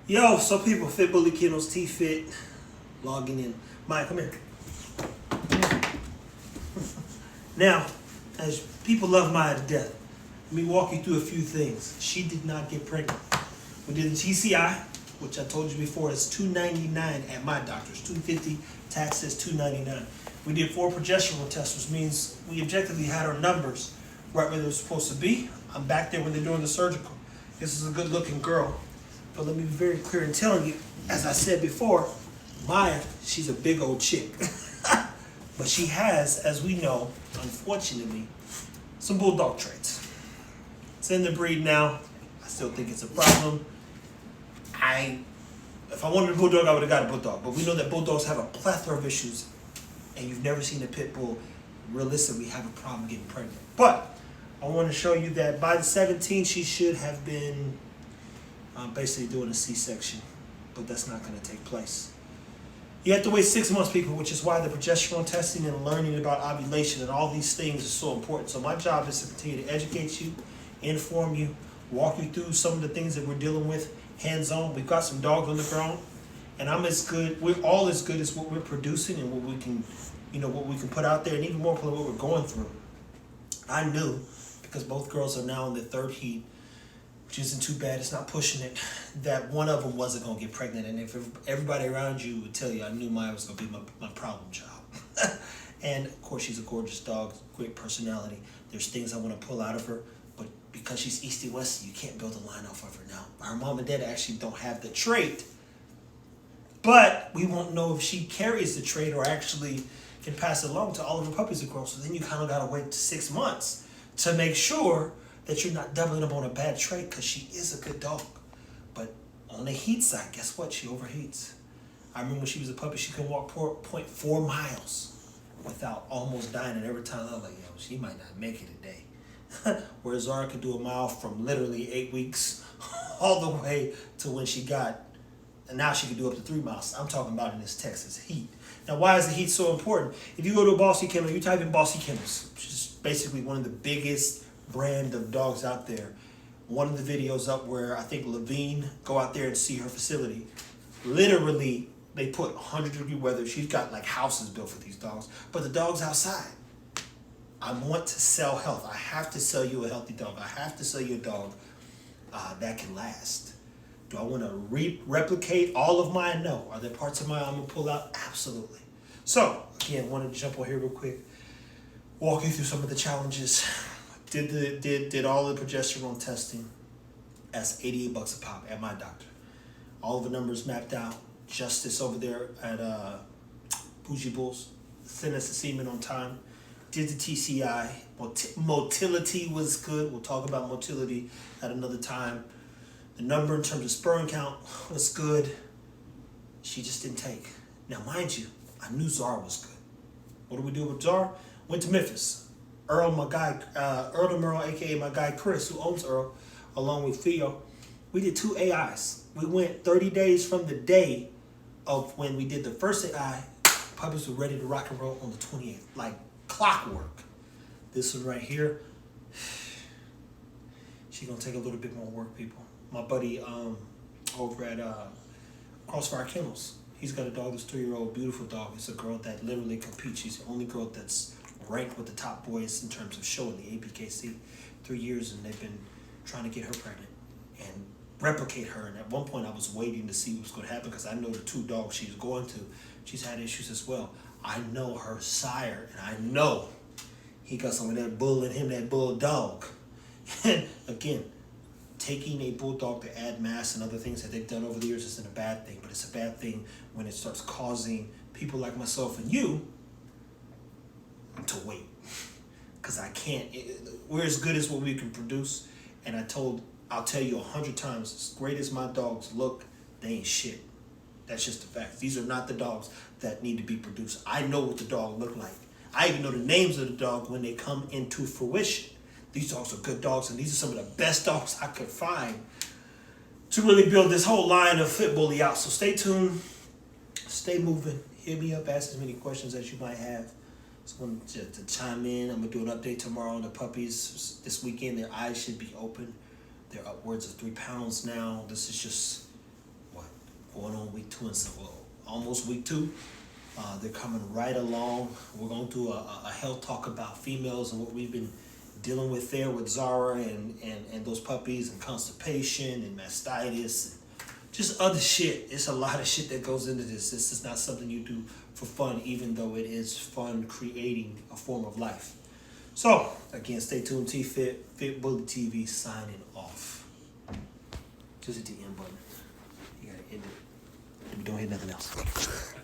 Yo, some people, Fit Bully Kennels, T-Fit, logging in. Mike, come here. Now, as people love Maya to death, let me walk you through a few things. She did not get pregnant. We did the TCI, which I told you before is $299 at my doctor's, $250, tax says $299. We did 4 progesterone tests, which means we objectively had our numbers right where they're supposed to be. I'm back there when they're doing the surgical. This is a good looking girl. But let me be very clear in telling you, as I said before, Maya, she's a big old chick. But she has, as we know, unfortunately, some bulldog traits. It's in the breed now. I still think it's a problem. If I wanted a bulldog, I would have got a bulldog. But we know that bulldogs have a plethora of issues, and you've never seen a pit bull realistically have a problem getting pregnant. But I want to show you that by the 17th, she should have been basically doing a C-section, but that's not going to take place. You have to wait 6 months, people, which is why the progesterone testing and learning about ovulation and all these things is so important. So my job is to continue to educate you, inform you, walk you through some of the things that we're dealing with hands-on. We've got some dogs on the ground, and we're all as good as what we're producing and what we can, what we can put out there, and even more importantly, what we're going through. I knew, because both girls are now in the 3rd heat, which isn't too bad, it's not pushing it, that one of them wasn't going to get pregnant. And if everybody around you would tell you, I knew Maya was going to be my problem child. And of course, she's a gorgeous dog, great personality. There's things I want to pull out of her, but because she's Easty Westy, you can't build a line off of her now. Her mom and dad actually don't have the trait, but we won't know if she carries the trait or actually can pass it along to all of her puppies that grow. So then you kind of got to wait 6 months to make sure that you're not doubling up on a bad trait, because she is a good dog. But on the heat side, guess what? She overheats. I remember when she was a puppy, she could walk 0.4 miles without almost dying. And every time I was like, yo, she might not make it a day. Whereas Zara could do a mile from literally 8 weeks all the way to when she got, and now she can do up to 3 miles. I'm talking about in this Texas heat. Now, why is the heat so important? If you go to a Bossy Kennel, you type in Bossy Kennels, which is basically one of the biggest brand of dogs out there. One of the videos up where I think Levine go out there and see her facility. Literally, they put 100-degree weather. She's got like houses built for these dogs, but the dog's outside. I want to sell health. I have to sell you a healthy dog. I have to sell you a dog that can last. Do I want to replicate all of mine? No. Are there parts of mine I'm going to pull out? Absolutely. So, again, wanted to jump on here real quick, walk you through some of the challenges. Did all the progesterone testing. That's $88 a pop at my doctor. All of the numbers mapped out. Justice over there at Bougie Bulls. Sent us the semen on time. Did the TCI. Motility was good. We'll talk about motility at another time. The number in terms of sperm count was good. She just didn't take. Now, mind you, I knew Zara was good. What do we do with Zara? Went to Memphis. Earl, my guy, Earl DeMuro, aka my guy Chris, who owns Earl, along with Theo, we did 2 AIs. We went 30 days from the day of when we did the first AI. Puppies were ready to rock and roll on the 28th, like clockwork. This one right here, she's gonna take a little bit more work, people. My buddy over at Crossfire Kennels, he's got a dog that's 3-year-old, beautiful dog. It's a girl that literally competes. She's the only girl that's ranked with the top boys in terms of showing the ABKC. 3 years, and they've been trying to get her pregnant and replicate her. And at one point I was waiting to see what's going to happen, because I know the 2 dogs she's going to, she's had issues as well. I know her sire, and I know he got some of that bull in him, that bulldog. And again, taking a bulldog to add mass and other things that they've done over the years isn't a bad thing, but it's a bad thing when it starts causing people like myself and you to wait, because I can't. We're as good as what we can produce, and I'll tell you 100 times, as great as my dogs look, they ain't shit. That's just a fact. These are not the dogs that need to be produced. I know what the dog look like. I even know the names of the dog when they come into fruition. These dogs are good dogs, and these are some of the best dogs I could find to really build this whole line of Fit Bully out. So stay tuned, stay moving, hit me up, ask as many questions as you might have. Just wanted to chime in. I'm going to do an update tomorrow on the puppies. This weekend, their eyes should be open. They're upwards of 3 pounds now. This is just, week 2 and so almost week 2. They're coming right along. We're going to do a health talk about females and what we've been dealing with there with Zara and those puppies and constipation and mastitis and just other shit. It's a lot of shit that goes into this. This is not something you do for fun, even though it is fun creating a form of life. So, again, stay tuned. T-Fit, Fit Bully TV signing off. Just hit the end button. You gotta end it. We don't hit nothing else.